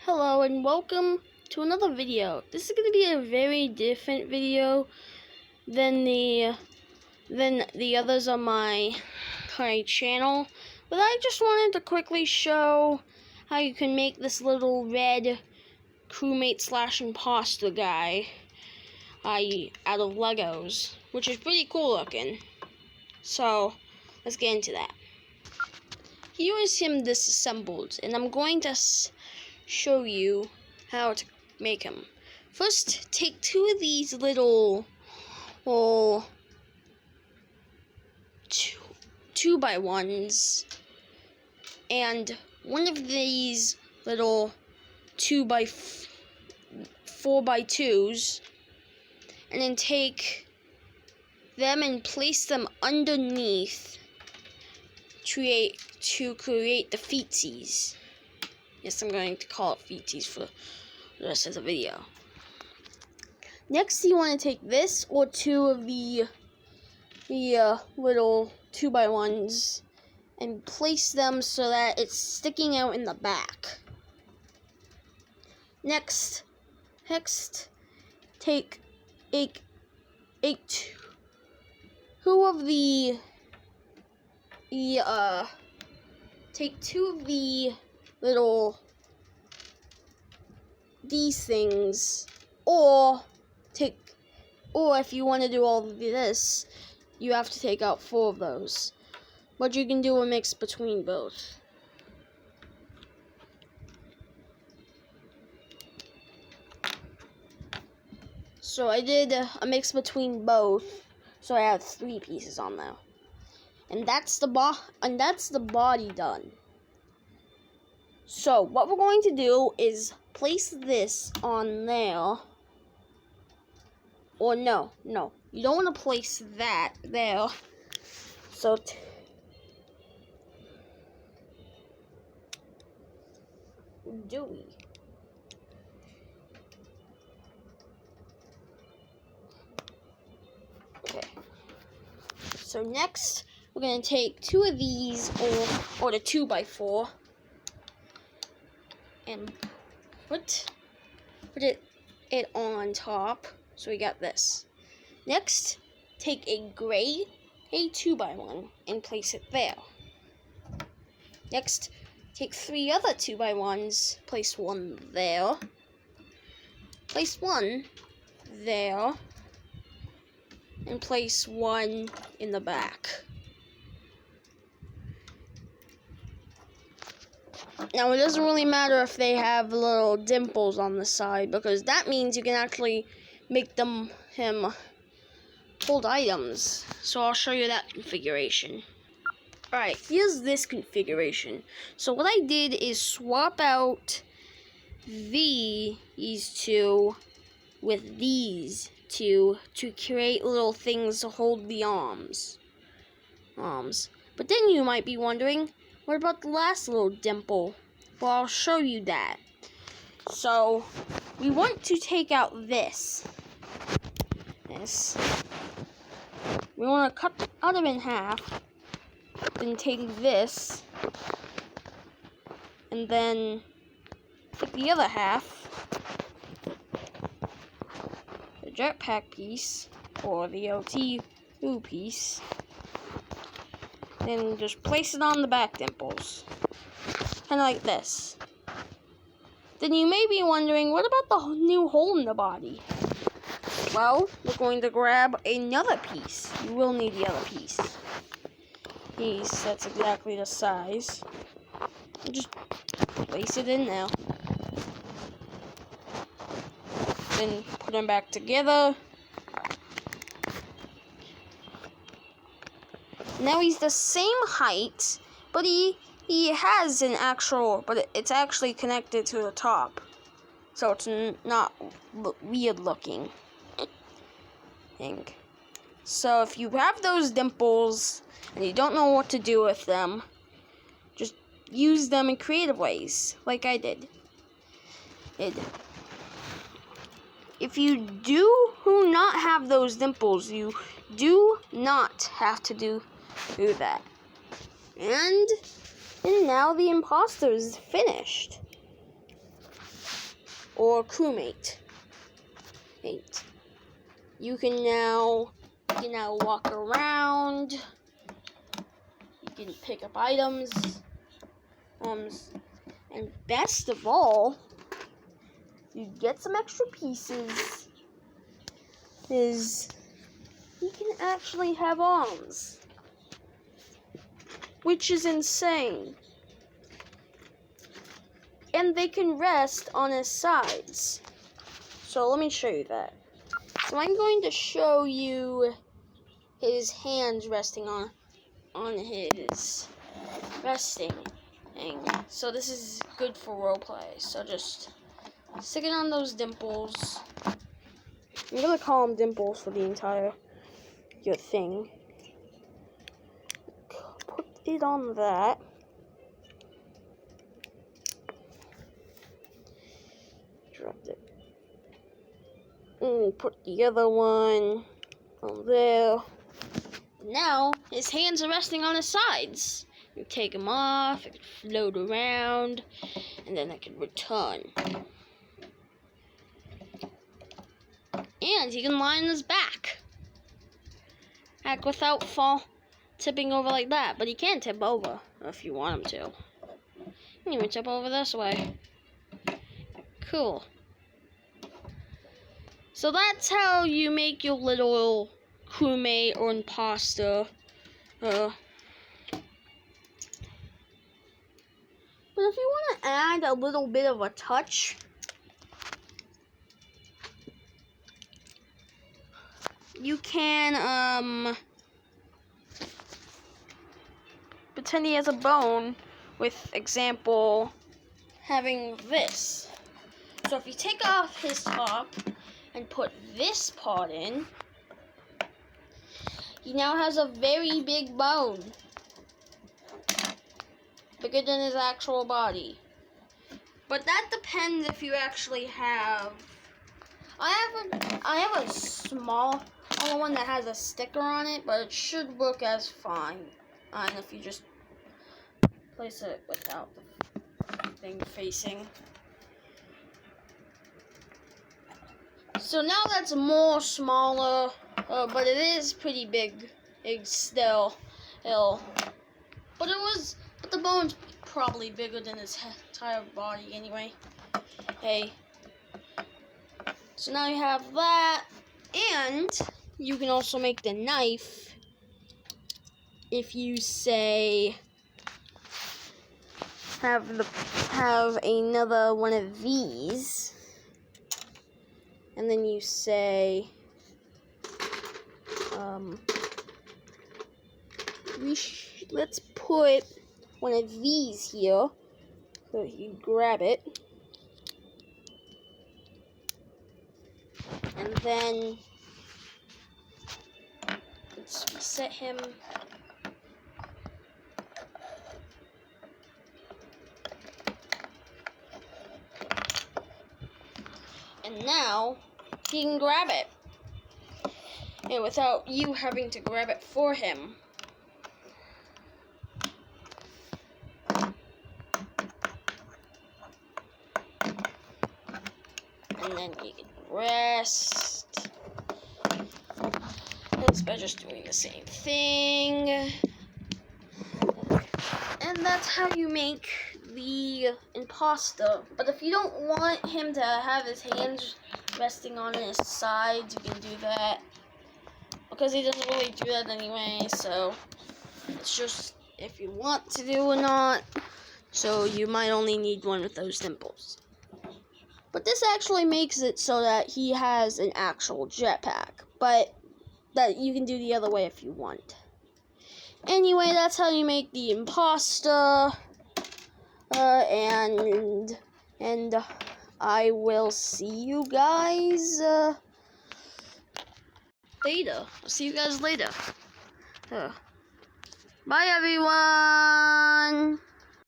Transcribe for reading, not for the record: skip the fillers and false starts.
Hello and welcome to another video. This is going to be a very different video than the others on my channel, but I just wanted to quickly show how you can make this little red crewmate / imposter guy out of Legos, which is pretty cool looking. So let's get into that. Here is him disassembled, and I'm going to show you how to make him. First, take two of these little 2x1s and one of these little 4x2s, and then take them and place them underneath to create the feetsies. Yes, I'm going to call it feetsies for the rest of the video. Next, you want to take this or two of the little 2x1s and place them so that it's sticking out in the back. Next, take two of the little these things, or if you want to do all of this, you have to take out 4 of those. But you can do a mix between both. So I did a mix between both, so I have 3 pieces on there. And that's the body done. So what we're going to do is place this on there. Or no, you don't want to place that there. So do we? Okay. So next, we're going to take 2 of these, or the 2x4, and put it on top. So we got this. Next, take a 2x1 and place it there. Next, take 3 other 2x1s, place one there, place one there, and place one in the back. Now, it doesn't really matter if they have little dimples on the side, because that means you can actually make him hold items. So I'll show you that configuration. Alright, here's this configuration. So what I did is swap out these two with these two to create little things to hold the arms. But then you might be wondering, what about the last little dimple? Well, I'll show you that. So we want to take out this. We want to cut it in half, then take this, and then take the other half, the jetpack piece, or the LT2 piece, then just place it on the back dimples, kind of like this. Then you may be wondering, what about the new hole in the body? Well, we're going to grab another piece. You will need the other piece. That's exactly the size. And just place it in there. Then put them back together. Now he's the same height, but he has but it's actually connected to the top. So it's not weird looking. So if you have those dimples and you don't know what to do with them, just use them in creative ways, like I did. If you do not have those dimples, you do not have to do that. And now the imposter is finished. or crewmate. You can now walk around. You can pick up items. And best of all, you get some extra pieces. You can actually have arms, which is insane. And they can rest on his sides. So let me show you that. So I'm going to show you his hands resting on his resting thing. So this is good for roleplay. So just stick it on those dimples. I'm gonna call them dimples for the entire your thing. Put it on that. Dropped it. Put the other one on there. Now his hands are resting on his sides. You take them off, it can float around, and then it can return. And he can lie on his back. Heck, without tipping over like that. But he can tip over if you want him to. You can even tip over this way. Cool. So that's how you make your little crewmate or imposter. But if you want to add a little bit of a touch, you can pretend he has a bone with, example, having this. So if you take off his top and put this part in, he now has a very big bone. Bigger than his actual body. But that depends if you actually have... I have a small one that has a sticker on it, but it should work as fine. And if you just place it without the thing facing. So now that's more smaller, but it is pretty big still. But the bone's probably bigger than his entire body anyway. Hey. So now you have that, and you can also make the knife if you say have another one of these, and then you say let's put one of these here, so you grab it, and then let's reset him. And now he can grab it, and without you having to grab it for him. And then you can rest. That's by just doing the same thing. And that's how you make the imposter. But if you don't want him to have his hands resting on his sides, you can do that. Because he doesn't really do that anyway, so it's just if you want to do or not. So you might only need one with those dimples. But this actually makes it so that he has an actual jetpack. But that you can do the other way if you want. Anyway, that's how you make the imposter. And I will see you guys later. I'll see you guys later. Bye, everyone.